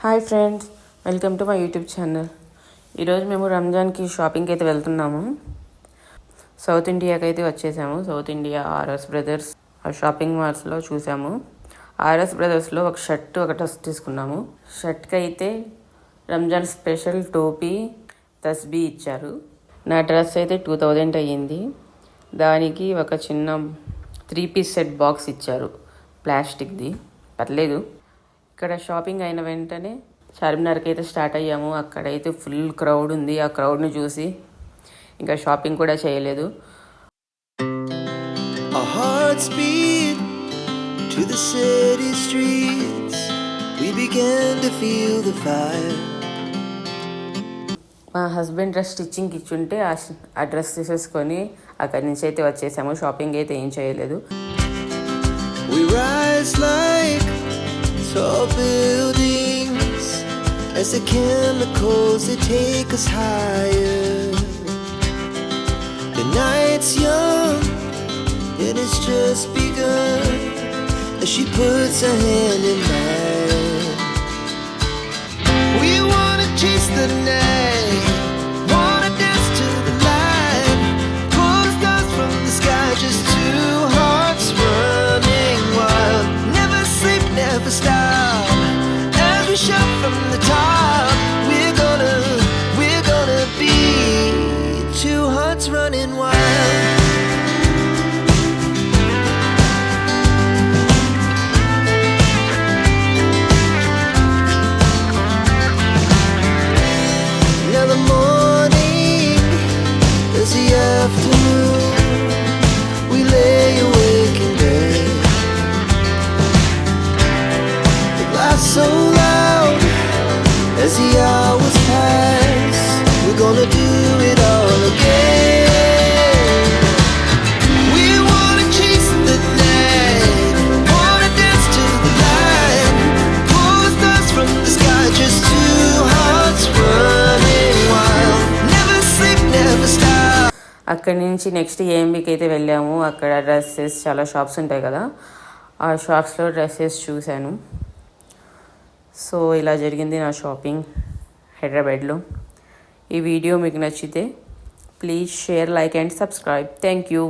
Hi friends, welcome to my YouTube channel. ఈరోజు మేము రంజాన్కి షాపింగ్కి అయితే వెళ్తున్నాము. సౌత్ ఇండియాకి అయితే వచ్చేసాము. సౌత్ ఇండియా ఆర్ఎస్ బ్రదర్స్ ఆ షాపింగ్ మాల్స్లో చూసాము. ఆర్ఎస్ బ్రదర్స్లో ఒక షర్ట్ ఒక డ్రెస్ తీసుకున్నాము. షర్ట్కి అయితే రంజాన్ స్పెషల్ టోపీ తస్బీ ఇచ్చారు. నా డ్రెస్ అయితే 2000 అయ్యింది. దానికి ఒక చిన్న 3-piece సెట్ బాక్స్ ఇచ్చారు, ప్లాస్టిక్ది. పర్లేదు. ఇక్కడ షాపింగ్ అయిన వెంటనే చార్మినార్కి అయితే స్టార్ట్ అయ్యాము. అక్కడైతే ఫుల్ క్రౌడ్ ఉంది. ఆ క్రౌడ్ని చూసి ఇంకా షాపింగ్ కూడా చేయలేదు. మా హస్బెండ్ డ్రెస్ స్టిచ్చింగ్కి ఇచ్చుంటే ఆ డ్రెస్ తీసేసుకొని అక్కడి నుంచి అయితే వచ్చేసాము. షాపింగ్ అయితే ఏం చేయలేదు. Tall buildings as the chemicals they take us higher. The night's young and it's just begun as she puts her hand in mine. We wanna chase the night, wanna dance to the light, pull the stars from the sky, just two hearts running wild. Never sleep, never stop. From the top, we're gonna be two hearts running wild. Now the morning is the afternoon. We lay awake in bed. The life's so as the hours pass, we're gonna do it all again. We wanna chase the night, wanna dance to the light, pull the stars from the sky, just two hearts running wild. Never sleep, never stop. అక్కడి నుంచి next ఏఎంబీకి అయితే వెళ్ళాము. అక్కడ dresses చాలా shops ఉంటాయి కదా, ఆ షాప్స్లో డ్రెస్సెస్ చూశాను. సో ఇలా జరిగింది నా షాపింగ్ హైదరాబాద్లో. ఈ వీడియో మీకు నచ్చితే please share, like and subscribe. Thank you.